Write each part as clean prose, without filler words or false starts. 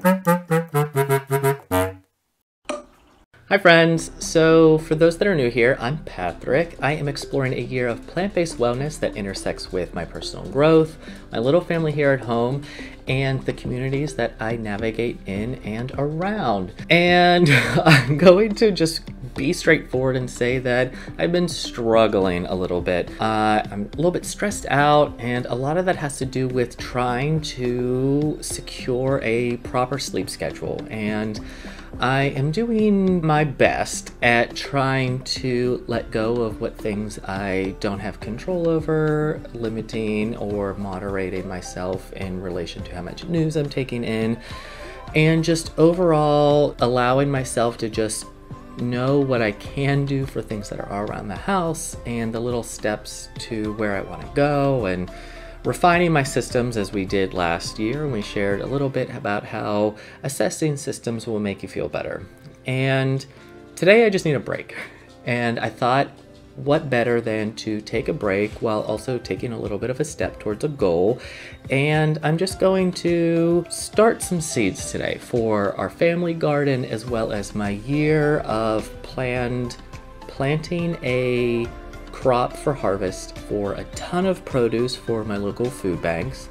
Hi friends! So for those that are new here, I'm Patrick. I am exploring a year of plant-based wellness that intersects with my personal growth, my little family here at home, and the communities that I navigate in and around. And I'm going to just be straightforward and say that I've been struggling a little bit. I'm a little bit stressed out, and a lot of that has to do with trying to secure a proper sleep schedule. And I am doing my best at trying to let go of what things I don't have control over, limiting or moderating myself in relation to how much news I'm taking in, and just overall allowing myself to just know what I can do for things that are around the house and the little steps to where I want to go, and refining my systems as we did last year, and we shared a little bit about how assessing systems will make you feel better. And today I just need a break. And I thought, what better than to take a break while also taking a little bit of a step towards a goal. And I'm just going to start some seeds today for our family garden, as well as my year of planting a crop for harvest for a ton of produce for my local food banks.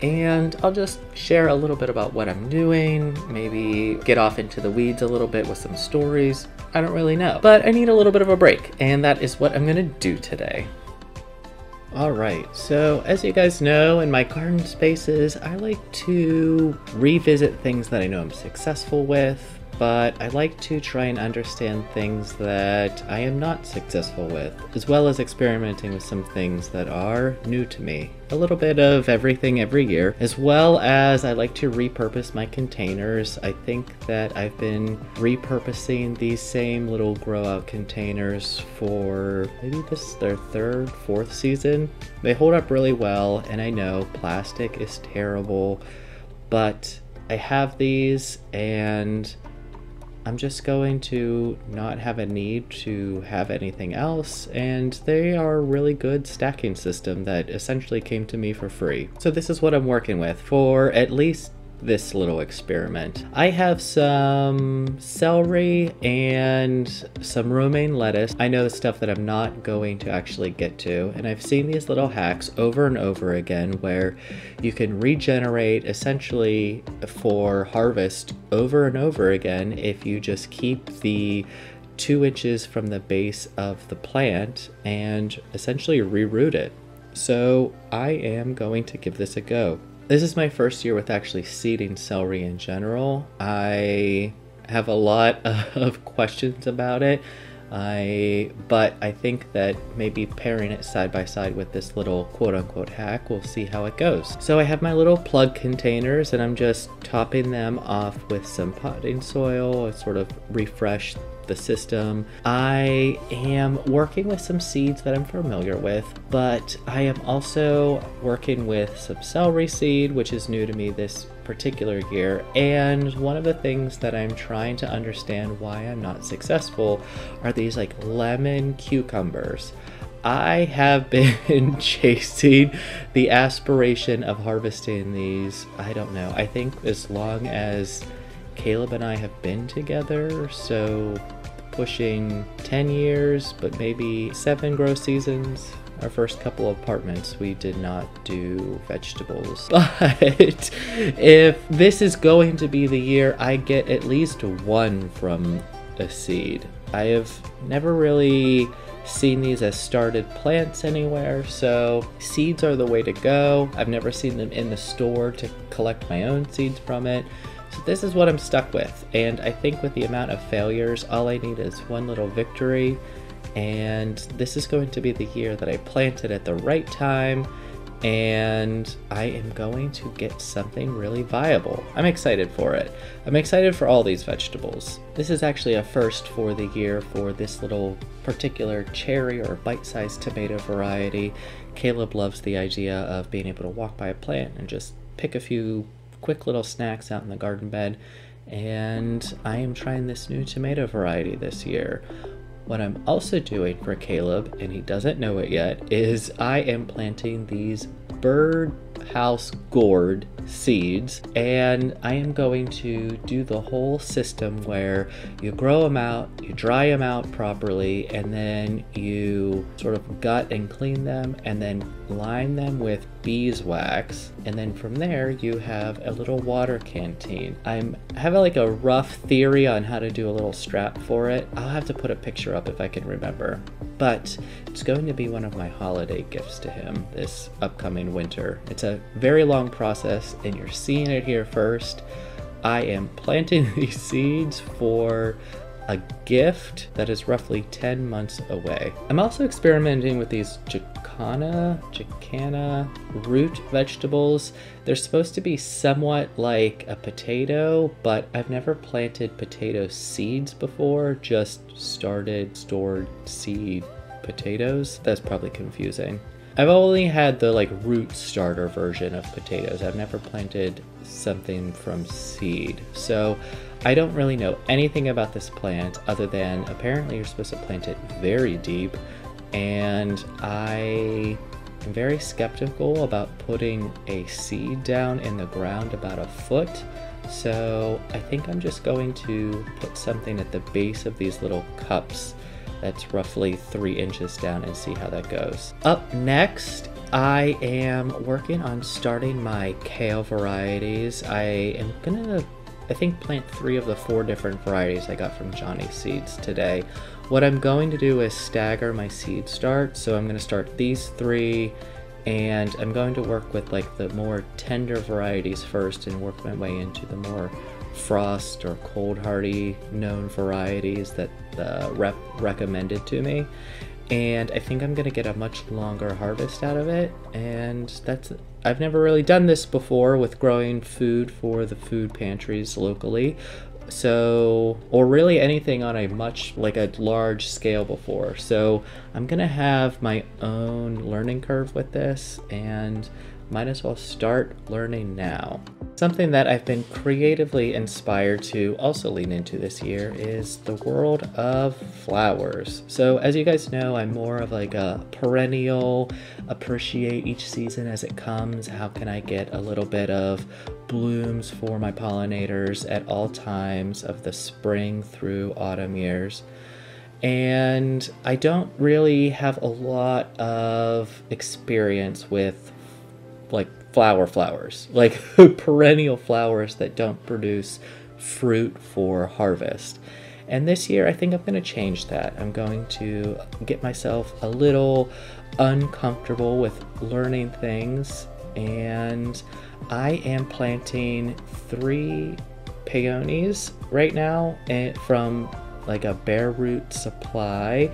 And I'll just share a little bit about what I'm doing, maybe get off into the weeds a little bit with some stories. I don't really know, but I need a little bit of a break, and that is what I'm gonna do today. Alright, so as you guys know, in my garden spaces, I like to revisit things that I know I'm successful with, but I like to try and understand things that I am not successful with, as well as experimenting with some things that are new to me. A little bit of everything every year, as well as I like to repurpose my containers. I think that I've been repurposing these same little grow out containers for maybe this is their third, fourth season. They hold up really well, and I know plastic is terrible, but I have these, and I'm just going to not have a need to have anything else, and they are a really good stacking system that essentially came to me for free. So this is what I'm working with for at least this little experiment. I have some celery and some romaine lettuce. I know the stuff that I'm not going to actually get to, and I've seen these little hacks over and over again where you can regenerate essentially for harvest over and over again if you just keep the 2 inches from the base of the plant and essentially reroot it. So I am going to give this a go. This is my first year with actually seeding celery in general. I have a lot of questions about it, but I think that maybe pairing it side by side with this little quote-unquote hack, we'll see how it goes. So I have my little plug containers, and I'm just topping them off with some potting soil. I sort of refresh the system. I am working with some seeds that I'm familiar with, but I am also working with some celery seed, which is new to me this particular year. And one of the things that I'm trying to understand why I'm not successful are these like lemon cucumbers. I have been chasing the aspiration of harvesting these, I don't know, I think as long as Caleb and I have been together, so pushing 10 years, but maybe 7 grow seasons. Our first couple of apartments, we did not do vegetables. But if this is going to be the year I get at least 1 from a seed. I have never really seen these as started plants anywhere, so seeds are the way to go. I've never seen them in the store to collect my own seeds from it. So this is what I'm stuck with, and I think with the amount of failures, all I need is 1 little victory, and this is going to be the year that I planted at the right time, and I am going to get something really viable. I'm excited for it. I'm excited for all these vegetables. This is actually a first for the year for this little particular cherry or bite-sized tomato variety. Caleb loves the idea of being able to walk by a plant and just pick a few quick little snacks out in the garden bed, and I am trying this new tomato variety this year. What I'm also doing for Caleb, and he doesn't know it yet, is I am planting these bird house gourd seeds, and I am going to do the whole system where you grow them out, you dry them out properly, and then you sort of gut and clean them and then line them with beeswax, and then from there you have a little water canteen. I have like a rough theory on how to do a little strap for it. I'll have to put a picture up if I can remember, but it's going to be one of my holiday gifts to him this upcoming winter. It's a very long process and you're seeing it here first. I am planting these seeds for a gift that is roughly 10 months away. I'm also experimenting with these jicana root vegetables. They're supposed to be somewhat like a potato, but I've never planted potato seeds before, just stored seed potatoes. That's probably confusing. I've only had the like root starter version of potatoes. I've never planted something from seed. So I don't really know anything about this plant other than apparently you're supposed to plant it very deep, and I am very skeptical about putting a seed down in the ground about a foot. So I think I'm just going to put something at the base of these little cups that's roughly 3 inches down and see how that goes. Up next, I am working on starting my kale varieties. I am gonna, I think, plant 3 of the 4 different varieties I got from Johnny Seeds today. What I'm going to do is stagger my seed start. So I'm gonna start these 3, and I'm going to work with like the more tender varieties first and work my way into the more frost or cold hardy known varieties that the rep recommended to me. And I think I'm gonna get a much longer harvest out of it, and that's, I've never really done this before with growing food for the food pantries locally, so, or really anything on a much like a large scale before. So I'm gonna have my own learning curve with this, and might as well start learning now. Something that I've been creatively inspired to also lean into this year is the world of flowers. So as you guys know, I'm more of like a perennial, appreciate each season as it comes. How can I get a little bit of blooms for my pollinators at all times of the spring through autumn years? And I don't really have a lot of experience with like flowers, like perennial flowers that don't produce fruit for harvest. And this year I think I'm going to change that. I'm going to get myself a little uncomfortable with learning things, and I am planting 3 peonies right now from like a bare root supply.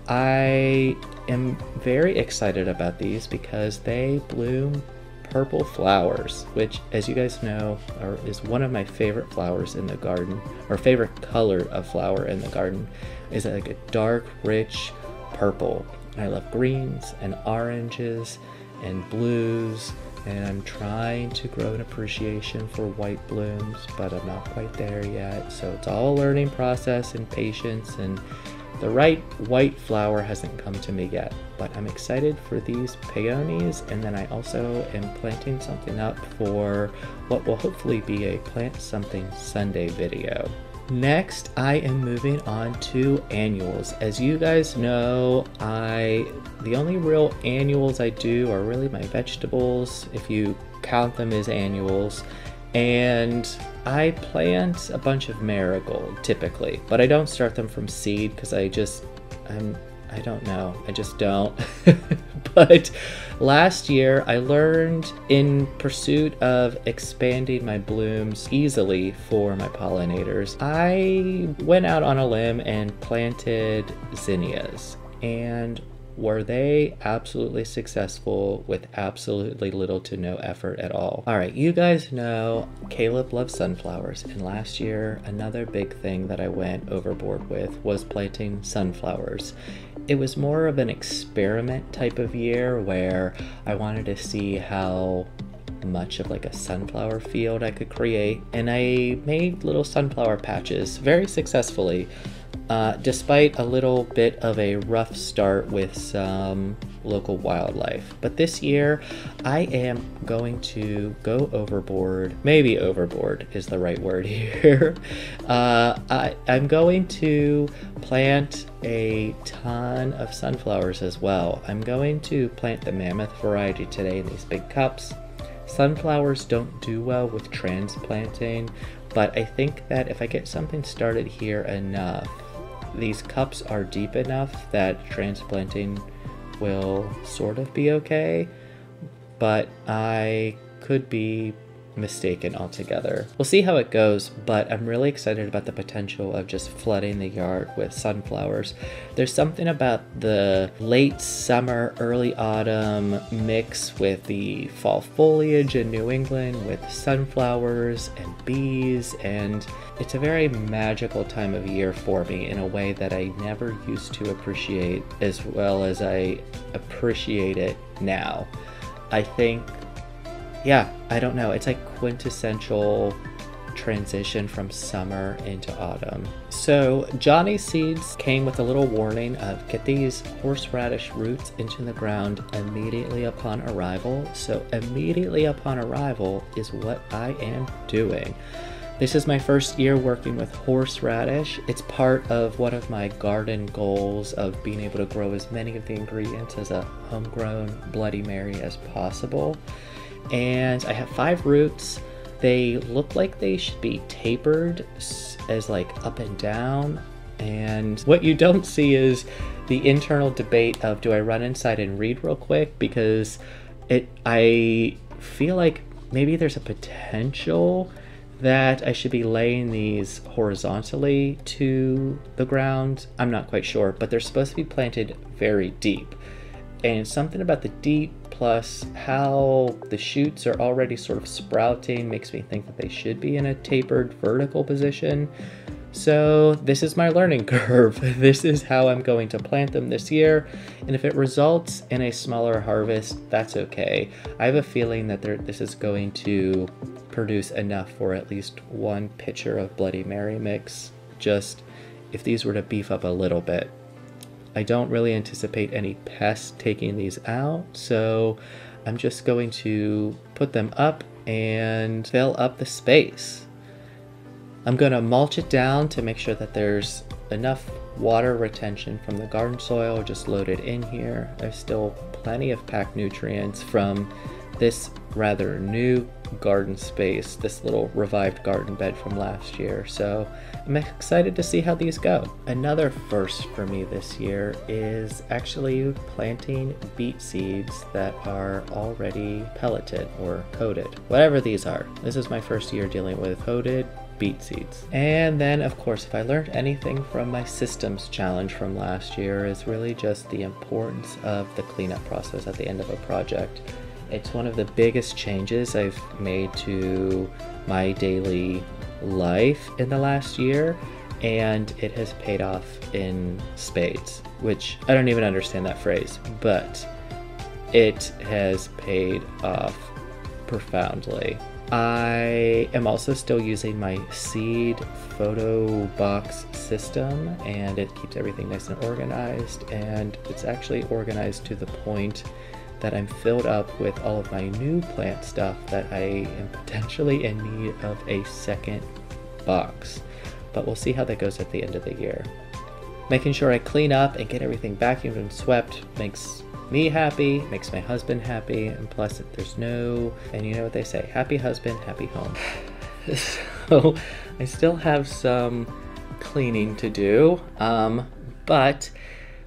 I am very excited about these because they bloom purple flowers, which, as you guys know, is one of my favorite flowers in the garden, or favorite color of flower in the garden, is like a dark, rich purple. I love greens and oranges and blues, and I'm trying to grow an appreciation for white blooms, but I'm not quite there yet. So it's all a learning process and patience, and the right white flower hasn't come to me yet, but I'm excited for these peonies. And then I also am planting something up for what will hopefully be a Plant Something Sunday video. Next, I am moving on to annuals. As you guys know, the only real annuals I do are really my vegetables, if you count them as annuals. And I plant a bunch of marigold typically, but I don't start them from seed because I don't know, I just don't. But last year I learned, in pursuit of expanding my blooms easily for my pollinators, I went out on a limb and planted zinnias. And were they absolutely successful with absolutely little to no effort at all? All right, you guys know Caleb loves sunflowers, and last year another big thing that I went overboard with was planting sunflowers. It was more of an experiment type of year where I wanted to see how much of like a sunflower field I could create, and I made little sunflower patches very successfully. Despite a little bit of a rough start with some local wildlife. But this year, I am going to go overboard. Maybe overboard is the right word here. I'm going to plant a ton of sunflowers as well. I'm going to plant the Mammoth variety today in these big cups. Sunflowers don't do well with transplanting, but I think that if I get something started here enough, these cups are deep enough that transplanting will sort of be okay, but I could be mistaken altogether. We'll see how it goes, but I'm really excited about the potential of just flooding the yard with sunflowers. There's something about the late summer, early autumn mix with the fall foliage in New England with sunflowers and bees, and it's a very magical time of year for me in a way that I never used to appreciate as well as I appreciate it now. I think, yeah, I don't know. It's like quintessential transition from summer into autumn. So Johnny's seeds came with a little warning of get these horseradish roots into the ground immediately upon arrival. So immediately upon arrival is what I am doing. This is my first year working with horseradish. It's part of one of my garden goals of being able to grow as many of the ingredients as a homegrown Bloody Mary as possible. And I have 5 roots. They look like they should be tapered as like up and down. And what you don't see is the internal debate of do I run inside and read real quick, because I feel like maybe there's a potential that I should be laying these horizontally to the ground. I'm not quite sure, but they're supposed to be planted very deep. And something about the deep plus how the shoots are already sort of sprouting makes me think that they should be in a tapered vertical position. So this is my learning curve. This is how I'm going to plant them this year. And if it results in a smaller harvest, that's okay. I have a feeling that this is going to produce enough for at least 1 pitcher of Bloody Mary mix, just if these were to beef up a little bit. I don't really anticipate any pests taking these out, so I'm just going to put them up and fill up the space. I'm going to mulch it down to make sure that there's enough water retention from the garden soil just loaded in here. There's still plenty of packed nutrients from this rather new garden space, this little revived garden bed from last year. So I'm excited to see how these go. Another first for me this year is actually planting beet seeds that are already pelleted or coated. Whatever these are. This is my first year dealing with coated beet seeds. And then of course, if I learned anything from my systems challenge from last year, is really just the importance of the cleanup process at the end of a project. It's one of the biggest changes I've made to my daily life in the last year, and it has paid off in spades, which I don't even understand that phrase, but it has paid off profoundly. I am also still using my seed photo box system, and it keeps everything nice and organized, and it's actually organized to the point that I'm filled up with all of my new plant stuff that I am potentially in need of a second box. But we'll see how that goes at the end of the year. Making sure I clean up and get everything vacuumed and swept makes me happy, makes my husband happy, and plus there's no, and you know what they say, happy husband, happy home. So I still have some cleaning to do, but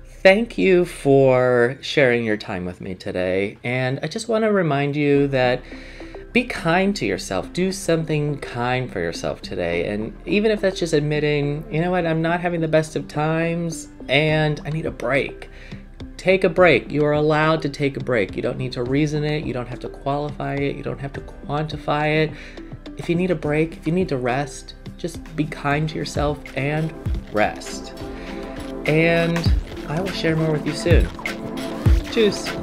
thank you for sharing your time with me today. And I just want to remind you that be kind to yourself. Do something kind for yourself today. And even if that's just admitting, you know what, I'm not having the best of times and I need a break. Take a break. You are allowed to take a break. You don't need to reason it. You don't have to qualify it. You don't have to quantify it. If you need a break, if you need to rest, just be kind to yourself and rest. And I will share more with you soon. Tschüss.